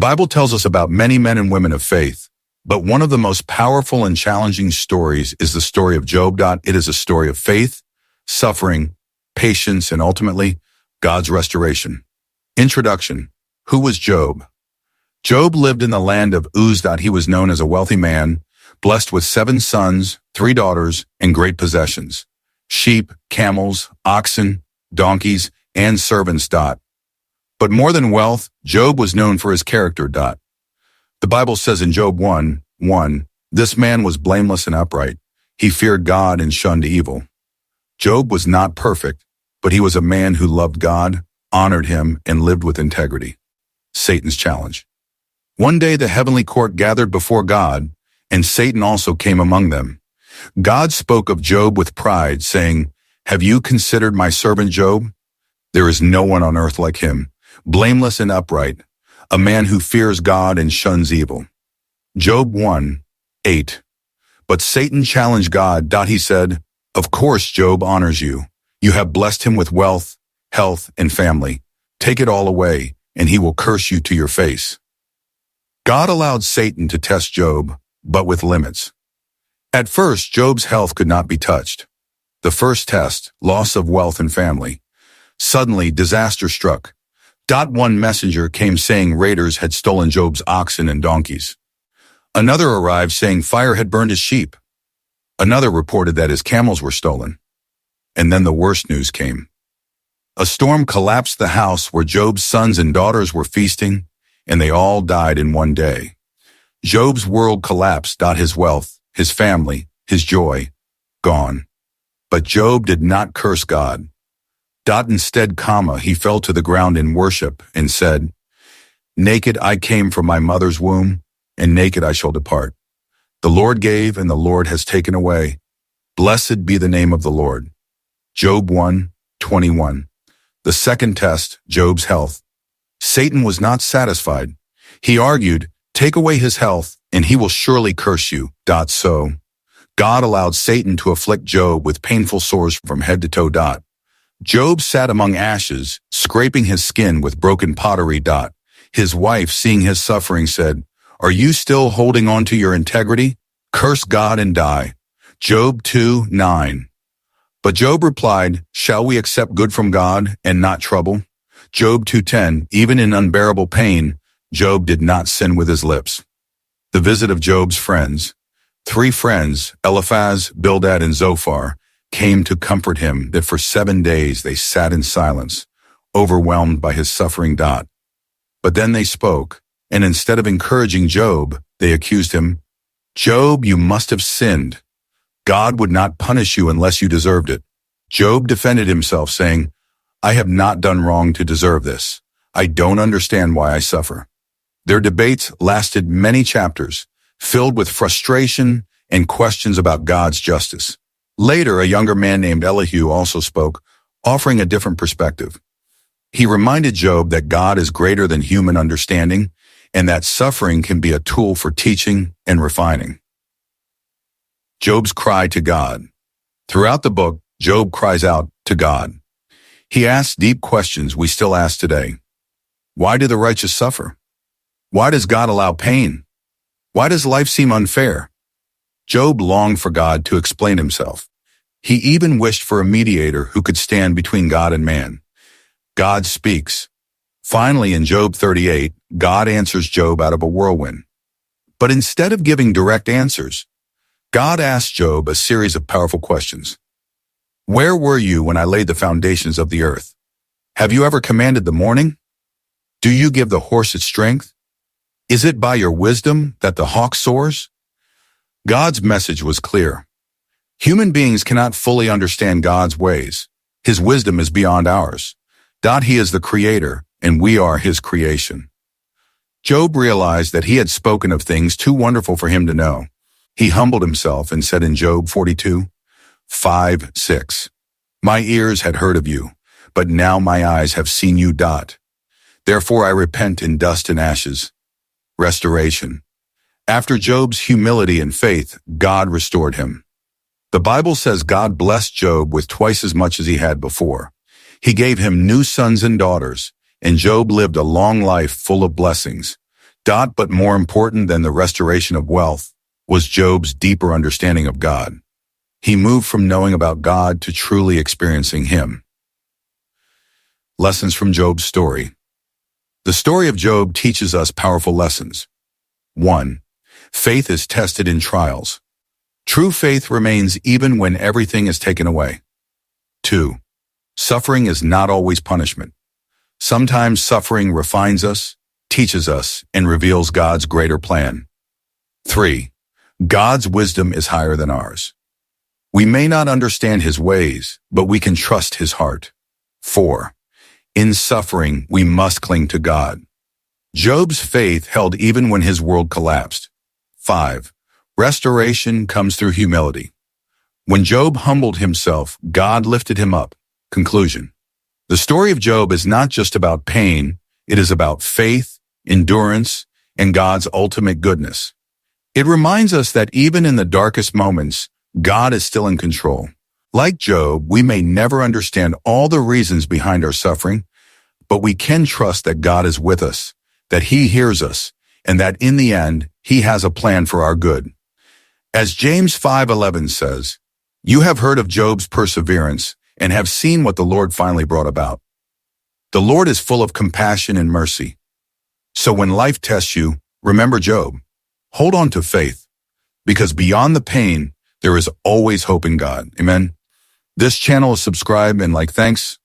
Bible tells us about many men and women of faith, but one of the most powerful and challenging stories is the story of Job. It is a story of faith, suffering, patience, and ultimately, God's restoration. Introduction. Who was Job? Job lived in the land of Uz. He was known as a wealthy man, blessed with 7 sons, 3 daughters, and great possessions: sheep, camels, oxen, donkeys, and servants. But more than wealth, Job was known for his character. The Bible says in Job 1:1, this man was blameless and upright. He feared God and shunned evil. Job was not perfect, but he was a man who loved God, honored him, and lived with integrity. Satan's challenge. One day the heavenly court gathered before God, and Satan also came among them. God spoke of Job with pride, saying, "Have you considered my servant Job? There is no one on earth like him, blameless and upright, a man who fears God and shuns evil." Job 1:8. But Satan challenged God. He said, "Of course Job honors you. You have blessed him with wealth, health, and family. Take it all away, and he will curse you to your face." God allowed Satan to test Job, but with limits. At first, Job's health could not be touched. The first test, loss of wealth and family. Suddenly, disaster struck. One messenger came saying raiders had stolen Job's oxen and donkeys. Another arrived saying fire had burned his sheep. Another reported that his camels were stolen. And then the worst news came. A storm collapsed the house where Job's sons and daughters were feasting, and they all died in one day. Job's world collapsed. His wealth, his family, his joy, gone. But Job did not curse God. Instead, he fell to the ground in worship and said, "Naked I came from my mother's womb, and naked I shall depart. The Lord gave, and the Lord has taken away. Blessed be the name of the Lord." Job 1:21. The second test, Job's health. Satan was not satisfied. He argued, "Take away his health, and he will surely curse you." So, God allowed Satan to afflict Job with painful sores from head to toe. Job sat among ashes, scraping his skin with broken pottery. His wife, seeing his suffering, said, "Are you still holding on to your integrity? Curse God and die." Job 2:9. But Job replied, "Shall we accept good from God and not trouble?" Job 2:10. Even in unbearable pain, Job did not sin with his lips. The visit of Job's friends. 3 friends, Eliphaz, Bildad, and Zophar, came to comfort him. That for 7 days they sat in silence, overwhelmed by his suffering. But then they spoke, and instead of encouraging Job, they accused him. "Job, you must have sinned. God would not punish you unless you deserved it." Job defended himself, saying, "I have not done wrong to deserve this. I don't understand why I suffer." Their debates lasted many chapters, filled with frustration and questions about God's justice. Later, a younger man named Elihu also spoke, offering a different perspective. He reminded Job that God is greater than human understanding and that suffering can be a tool for teaching and refining. Job's cry to God. Throughout the book, Job cries out to God. He asks deep questions we still ask today. Why do the righteous suffer? Why does God allow pain? Why does life seem unfair? Job longed for God to explain himself. He even wished for a mediator who could stand between God and man. God speaks. Finally, in Job 38, God answers Job out of a whirlwind. But instead of giving direct answers, God asks Job a series of powerful questions. Where were you when I laid the foundations of the earth? Have you ever commanded the morning? Do you give the horse its strength? Is it by your wisdom that the hawk soars? God's message was clear. Human beings cannot fully understand God's ways. His wisdom is beyond ours. He is the creator, and we are his creation. Job realized that he had spoken of things too wonderful for him to know. He humbled himself and said in Job 42:5-6, My ears had heard of you, but now my eyes have seen you. Therefore I repent in dust and ashes. Restoration. After Job's humility and faith, God restored him. The Bible says God blessed Job with twice as much as he had before. He gave him new sons and daughters, and Job lived a long life full of blessings. But more important than the restoration of wealth was Job's deeper understanding of God. He moved from knowing about God to truly experiencing Him. Lessons from Job's story. The story of Job teaches us powerful lessons. 1. Faith is tested in trials. True faith remains even when everything is taken away. 2. Suffering is not always punishment. Sometimes suffering refines us, teaches us, and reveals God's greater plan. 3. God's wisdom is higher than ours. We may not understand His ways, but we can trust His heart. 4. In suffering, we must cling to God. Job's faith held even when his world collapsed. 5. Restoration comes through humility. When Job humbled himself, God lifted him up. Conclusion. The story of Job is not just about pain, it is about faith, endurance, and God's ultimate goodness. It reminds us that even in the darkest moments, God is still in control. Like Job, we may never understand all the reasons behind our suffering, but we can trust that God is with us, that He hears us, and that in the end, He has a plan for our good. As James 5:11 says, "You have heard of Job's perseverance and have seen what the Lord finally brought about." The Lord is full of compassion and mercy. So when life tests you, remember Job. Hold on to faith, because beyond the pain, there is always hope in God. Amen. This channel is subscribe and like. Thanks.